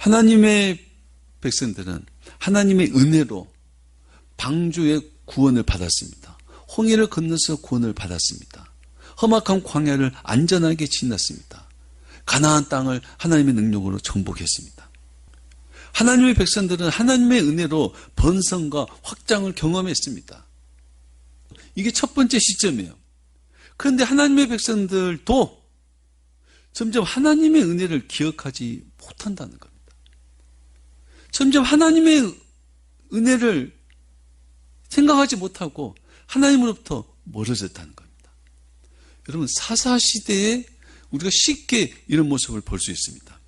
하나님의 백성들은 하나님의 은혜로 방주의 구원을 받았습니다. 홍해를 건너서 구원을 받았습니다. 험악한 광야를 안전하게 지났습니다. 가나안 땅을 하나님의 능력으로 정복했습니다. 하나님의 백성들은 하나님의 은혜로 번성과 확장을 경험했습니다. 이게 첫 번째 시점이에요. 그런데 하나님의 백성들도 점점 하나님의 은혜를 기억하지 못한다는 겁니다. 점점 하나님의 은혜를 생각하지 못하고 하나님으로부터 멀어졌다는 겁니다. 여러분, 사사시대에 우리가 쉽게 이런 모습을 볼 수 있습니다.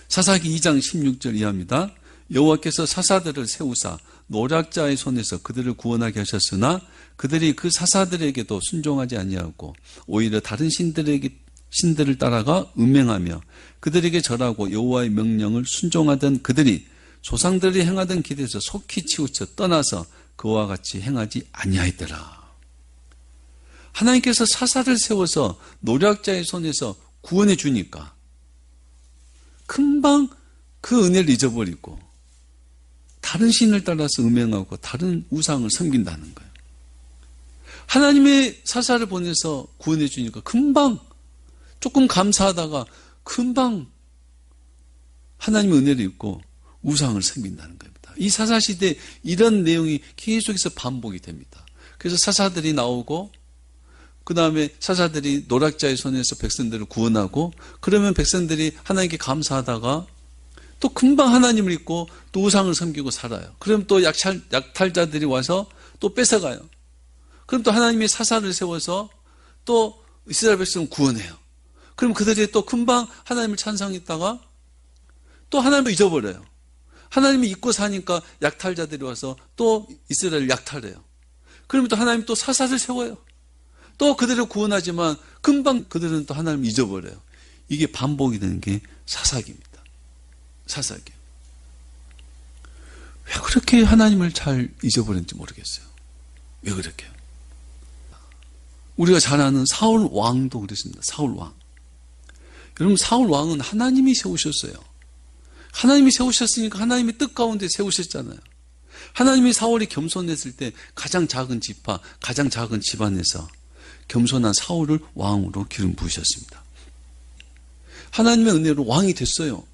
사사기 2장 16절 이하입니다. 여호와께서 사사들을 세우사 노략자의 손에서 그들을 구원하게 하셨으나 그들이 그 사사들에게도 순종하지 아니하고 오히려 다른 신들을 따라가 음행하며 그들에게 절하고 여호와의 명령을 순종하던 그들이 조상들이 행하던 길에서 속히 치우쳐 떠나서 그와 같이 행하지 아니하였더라. 하나님께서 사사를 세워서 노략자의 손에서 구원해 주니까 금방 그 은혜를 잊어버리고 다른 신을 따라서 음행하고 다른 우상을 섬긴다는 거예요. 하나님의 사사를 보내서 구원해 주니까 금방 조금 감사하다가 금방 하나님의 은혜를 잊고 우상을 섬긴다는 겁니다. 이 사사시대에 이런 내용이 계속해서 반복이 됩니다. 그래서 사사들이 나오고 그 다음에 사사들이 노략자의 손에서 백성들을 구원하고 그러면 백성들이 하나님께 감사하다가 또 금방 하나님을 잊고 또 우상을 섬기고 살아요. 그럼 또 약탈자들이 와서 또 뺏어가요. 그럼 또 하나님의 사사를 세워서 또 이스라엘 백성을 구원해요. 그럼 그들이 또 금방 하나님을 찬송했다가 또 하나님을 잊어버려요. 하나님이 잊고 사니까 약탈자들이 와서 또 이스라엘을 약탈해요. 그러면 또 하나님 또 사사를 세워요. 또 그들을 구원하지만 금방 그들은 또 하나님을 잊어버려요. 이게 반복이 되는 게 사사기입니다. 사사기. 왜 그렇게 하나님을 잘 잊어버렸는지 모르겠어요. 왜 그렇게요? 우리가 잘 아는 사울 왕도 그랬습니다. 사울 왕. 여러분, 사울 왕은 하나님이 세우셨어요. 하나님이 세우셨으니까 하나님의 뜻 가운데 세우셨잖아요. 하나님이 사울이 겸손했을 때 가장 작은 지파, 가장 작은 집안에서 겸손한 사울을 왕으로 기름 부으셨습니다. 하나님의 은혜로 왕이 됐어요.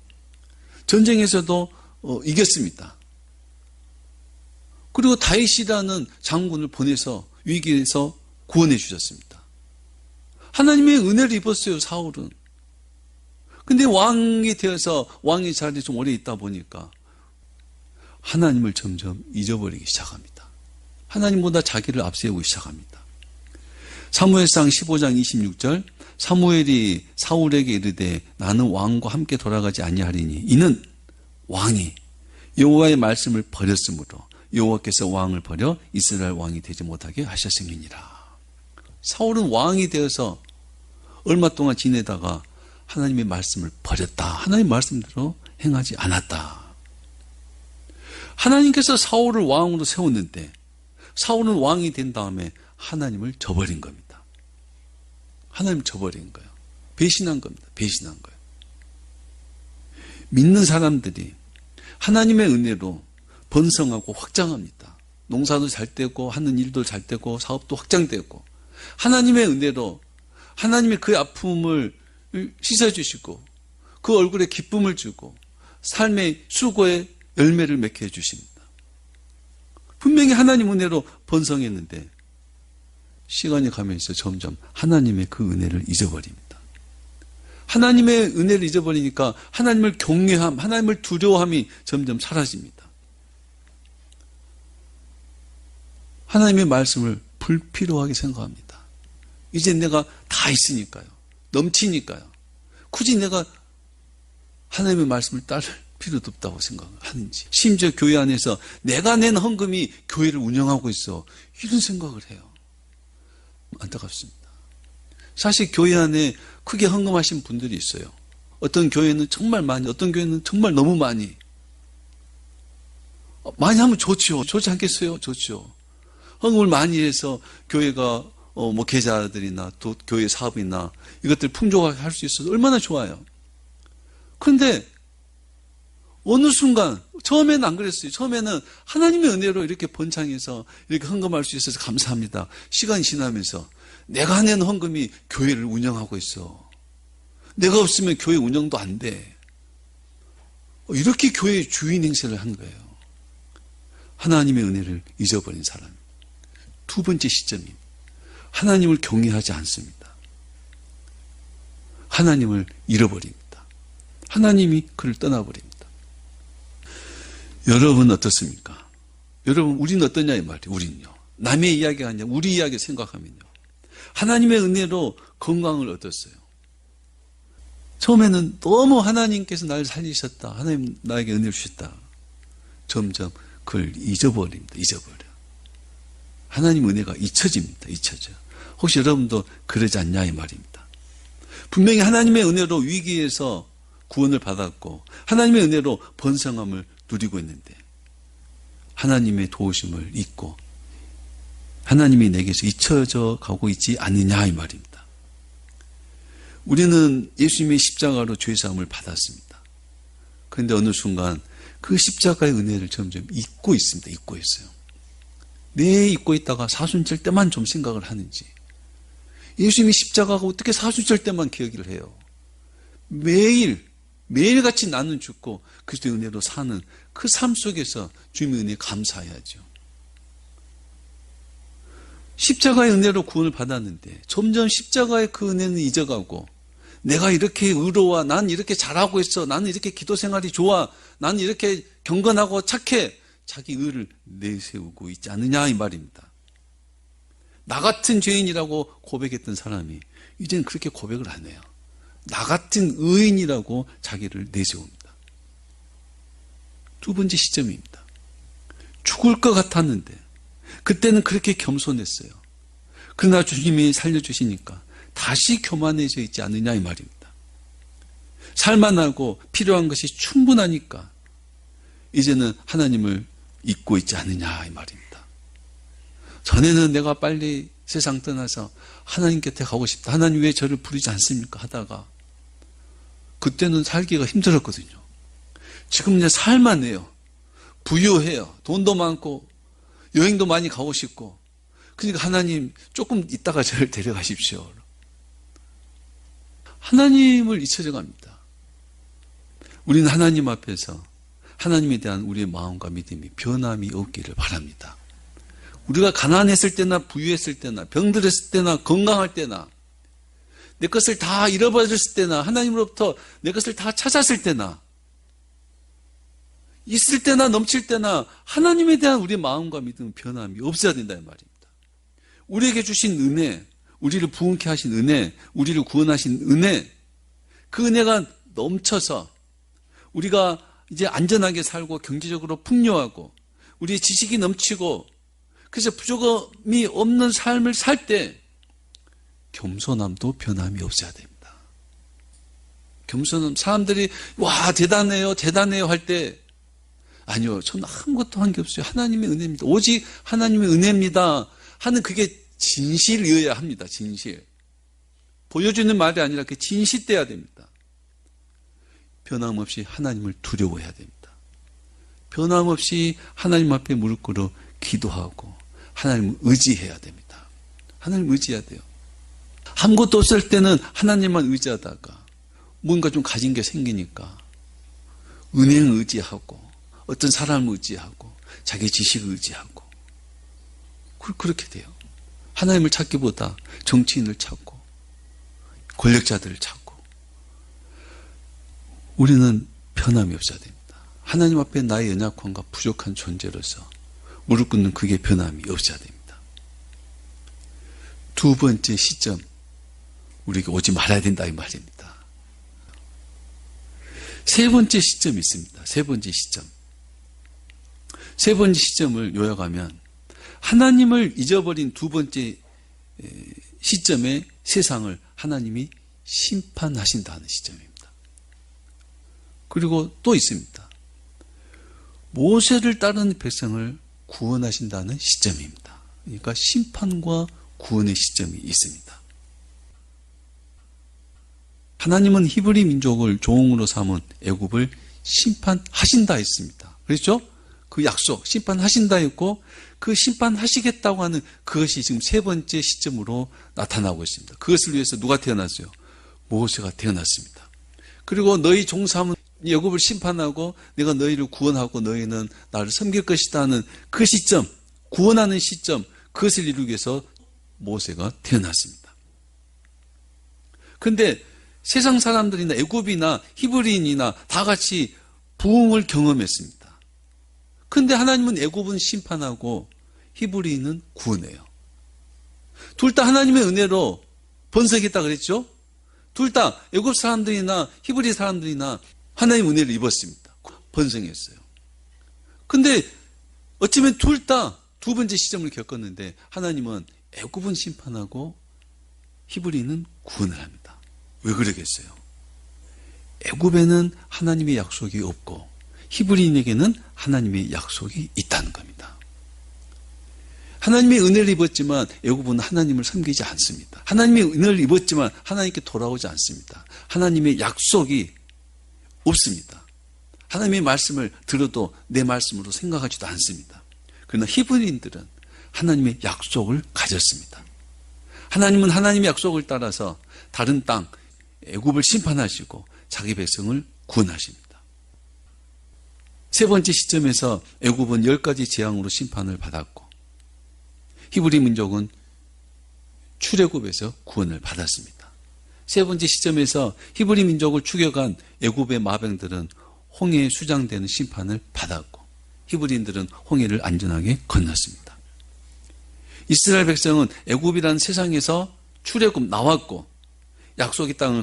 전쟁에서도 이겼습니다. 그리고 다윗이라는 장군을 보내서 위기에서 구원해 주셨습니다. 하나님의 은혜를 입었어요, 사울은. 근데 왕이 되어서 왕의 자리에 좀 오래 있다 보니까 하나님을 점점 잊어버리기 시작합니다. 하나님보다 자기를 앞세우기 시작합니다. 사무엘상 15장 26절 사무엘이 사울에게 이르되 나는 왕과 함께 돌아가지 아니하리니 이는 왕이 여호와의 말씀을 버렸으므로 여호와께서 왕을 버려 이스라엘 왕이 되지 못하게 하셨음이니라. 사울은 왕이 되어서 얼마 동안 지내다가 하나님의 말씀을 버렸다. 하나님의 말씀대로 행하지 않았다. 하나님께서 사울을 왕으로 세웠는데 사울은 왕이 된 다음에 하나님을 저버린 겁니다. 하나님을 저버린 거예요. 배신한 겁니다. 배신한 거예요. 믿는 사람들이 하나님의 은혜로 번성하고 확장합니다. 농사도 잘 되고 하는 일도 잘 되고 사업도 확장되고 하나님의 은혜로 하나님의 그 아픔을 씻어주시고 그 얼굴에 기쁨을 주고 삶의 수고의 열매를 맺게 해주십니다. 분명히 하나님 은혜로 번성했는데 시간이 가면서 점점 하나님의 그 은혜를 잊어버립니다. 하나님의 은혜를 잊어버리니까 하나님을 경외함, 하나님을 두려워함이 점점 사라집니다. 하나님의 말씀을 불필요하게 생각합니다. 이제 내가 다 있으니까요. 넘치니까요. 굳이 내가 하나님의 말씀을 따를 필요도 없다고 생각하는지, 심지어 교회 안에서 내가 낸 헌금이 교회를 운영하고 있어, 이런 생각을 해요. 안타깝습니다. 사실 교회 안에 크게 헌금하신 분들이 있어요. 어떤 교회는 정말 많이, 어떤 교회는 정말 너무 많이. 많이 하면 좋죠. 좋지 않겠어요? 좋죠. 헌금을 많이 해서 교회가 계좌들이나 또 교회 사업이나 이것들 풍족하게 할 수 있어서 얼마나 좋아요. 그런데 어느 순간, 처음에는 안 그랬어요. 처음에는 하나님의 은혜로 이렇게 번창해서 이렇게 헌금할 수 있어서 감사합니다. 시간이 지나면서 내가 내는 헌금이 교회를 운영하고 있어. 내가 없으면 교회 운영도 안 돼. 이렇게 교회의 주인 행세를 한 거예요. 하나님의 은혜를 잊어버린 사람. 두 번째 시점입니다. 하나님을 경외하지 않습니다. 하나님을 잃어버립니다. 하나님이 그를 떠나버립니다. 여러분 어떻습니까? 여러분 우리는 어떠냐 이 말이에요. 우리는요. 남의 이야기가 아니라 우리 이야기 생각하면요. 하나님의 은혜로 건강을 얻었어요. 처음에는 너무 하나님께서 나를 살리셨다. 하나님 나에게 은혜를 주셨다. 점점 그걸 잊어버립니다. 잊어버려. 하나님 은혜가 잊혀집니다. 잊혀져. 혹시 여러분도 그러지 않냐 이 말입니다. 분명히 하나님의 은혜로 위기에서 구원을 받았고 하나님의 은혜로 번성함을 누리고 있는데 하나님의 도우심을 잊고 하나님이 내게서 잊혀져 가고 있지 않느냐 이 말입니다. 우리는 예수님의 십자가로 죄사함을 받았습니다. 그런데 어느 순간 그 십자가의 은혜를 점점 잊고 있습니다. 잊고 있어요. 내 잊고 있다가 사순절 때만 좀 생각을 하는지 예수님이 십자가가 어떻게 사순절 때만 기억을 해요. 매일같이 나는 죽고 그리스도의 은혜로 사는 그 삶 속에서 주님의 은혜에 감사해야죠. 십자가의 은혜로 구원을 받았는데 점점 십자가의 그 은혜는 잊어가고 내가 이렇게 의로워, 난 이렇게 잘하고 있어, 나는 이렇게 기도 생활이 좋아, 나는 이렇게 경건하고 착해, 자기 의를 내세우고 있지 않느냐 이 말입니다. 나 같은 죄인이라고 고백했던 사람이 이제는 그렇게 고백을 안 해요. 나 같은 의인이라고 자기를 내세웁니다. 두 번째 시점입니다. 죽을 것 같았는데 그때는 그렇게 겸손했어요. 그러나 주님이 살려주시니까 다시 교만해져 있지 않느냐 이 말입니다. 살만하고 필요한 것이 충분하니까 이제는 하나님을 잊고 있지 않느냐 이 말입니다. 전에는 내가 빨리 세상 떠나서 하나님 곁에 가고 싶다. 하나님 왜 저를 부르지 않습니까? 하다가 그때는 살기가 힘들었거든요. 지금 이제 살만해요. 부유해요. 돈도 많고 여행도 많이 가고 싶고 그러니까 하나님 조금 있다가 저를 데려가십시오. 하나님을 잊혀져 갑니다. 우리는 하나님 앞에서 하나님에 대한 우리의 마음과 믿음이 변함이 없기를 바랍니다. 우리가 가난했을 때나 부유했을 때나 병들었을 때나 건강할 때나 내 것을 다 잃어버렸을 때나 하나님으로부터 내 것을 다 찾았을 때나 있을 때나 넘칠 때나 하나님에 대한 우리의 마음과 믿음은 변함이 없어야 된다는 말입니다. 우리에게 주신 은혜, 우리를 부흥케 하신 은혜, 우리를 구원하신 은혜, 그 은혜가 넘쳐서 우리가 이제 안전하게 살고 경제적으로 풍요하고 우리의 지식이 넘치고 그래서 부족함이 없는 삶을 살 때 겸손함도 변함이 없어야 됩니다. 겸손함, 사람들이 와 대단해요 할 때 아니요, 저는 아무것도 한 게 없어요. 하나님의 은혜입니다. 오직 하나님의 은혜입니다 하는 그게 진실이어야 합니다. 진실. 보여주는 말이 아니라 그게 진실돼야 됩니다. 변함없이 하나님을 두려워해야 됩니다. 변함없이 하나님 앞에 무릎 꿇어 기도하고 하나님을 의지해야 됩니다. 하나님을 의지해야 돼요. 아무것도 없을 때는 하나님만 의지하다가 뭔가 좀 가진 게 생기니까 은행을 의지하고 어떤 사람을 의지하고 자기 지식을 의지하고 그렇게 돼요. 하나님을 찾기보다 정치인을 찾고 권력자들을 찾고 우리는 변함이 없어야 됩니다. 하나님 앞에 나의 연약함과 부족한 존재로서 무릎 꿇는 그게 변함이 없어야 됩니다. 두 번째 시점 우리가 오지 말아야 된다 이 말입니다. 세 번째 시점이 있습니다. 세 번째 시점. 세 번째 시점을 요약하면 하나님을 잊어버린 두 번째 시점에 세상을 하나님이 심판하신다는 시점입니다. 그리고 또 있습니다. 모세를 따르는 백성을 구원하신다는 시점입니다. 그러니까 심판과 구원의 시점이 있습니다. 하나님은 히브리 민족을 종으로 삼은 애굽을 심판하신다 했습니다. 그렇죠? 그 약속, 심판하신다 했고 그 심판하시겠다고 하는 그것이 지금 세 번째 시점으로 나타나고 있습니다. 그것을 위해서 누가 태어났어요? 모세가 태어났습니다. 그리고 너희 종삼은 애굽을 심판하고 내가 너희를 구원하고 너희는 나를 섬길 것이다 하는 그 시점, 구원하는 시점, 그것을 이루기 위해서 모세가 태어났습니다. 그런데 세상 사람들이나 애굽이나 히브리인이나 다 같이 부흥을 경험했습니다. 그런데 하나님은 애굽은 심판하고 히브리인은 구원해요. 둘 다 하나님의 은혜로 번성했다 그랬죠? 둘 다 애굽 사람들이나 히브리 사람들이나 하나님의 은혜를 입었습니다. 번성했어요. 근데 어쩌면 둘 다 두 번째 시점을 겪었는데 하나님은 애굽은 심판하고 히브리는 구원을 합니다. 왜 그러겠어요? 애굽에는 하나님의 약속이 없고 히브리인에게는 하나님의 약속이 있다는 겁니다. 하나님의 은혜를 입었지만 애굽은 하나님을 섬기지 않습니다. 하나님의 은혜를 입었지만 하나님께 돌아오지 않습니다. 하나님의 약속이 없습니다. 하나님의 말씀을 들어도 내 말씀으로 생각하지도 않습니다. 그러나 히브리인들은 하나님의 약속을 가졌습니다. 하나님은 하나님의 약속을 따라서 다른 땅 애굽을 심판하시고 자기 백성을 구원하십니다. 세 번째 시점에서 애굽은 10가지 재앙으로 심판을 받았고 히브리 민족은 출애굽에서 구원을 받았습니다. 세 번째 시점에서 히브리 민족을 추격한 애굽의 마병들은 홍해에 수장되는 심판을 받았고 히브리인들은 홍해를 안전하게 건넜습니다. 이스라엘 백성은 애굽이라는 세상에서 출애굽 나왔고 약속의 땅을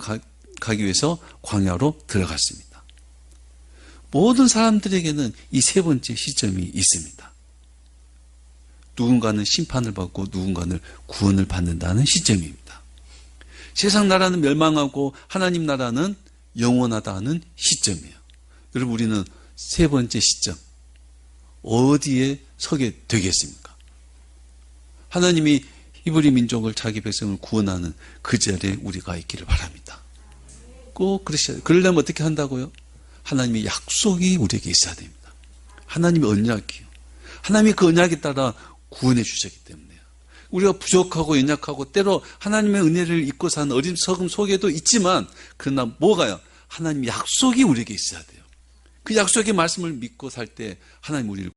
가기 위해서 광야로 들어갔습니다. 모든 사람들에게는 이 세 번째 시점이 있습니다. 누군가는 심판을 받고 누군가는 구원을 받는다는 시점입니다. 세상 나라는 멸망하고 하나님 나라는 영원하다는 시점이에요. 여러분 우리는 세 번째 시점 어디에 서게 되겠습니까? 하나님이 히브리 민족을 자기 백성을 구원하는 그 자리에 우리가 있기를 바랍니다. 꼭 그러셔야 돼요. 그러려면 어떻게 한다고요? 하나님의 약속이 우리에게 있어야 됩니다. 하나님의 언약이요. 하나님이 그 언약에 따라 구원해 주셨기 때문에요. 우리가 부족하고 연약하고 때로 하나님의 은혜를 잊고 사는 어림석음 속에도 있지만 그러나 뭐가요? 하나님의 약속이 우리에게 있어야 돼요. 그 약속의 말씀을 믿고 살 때 하나님 우리를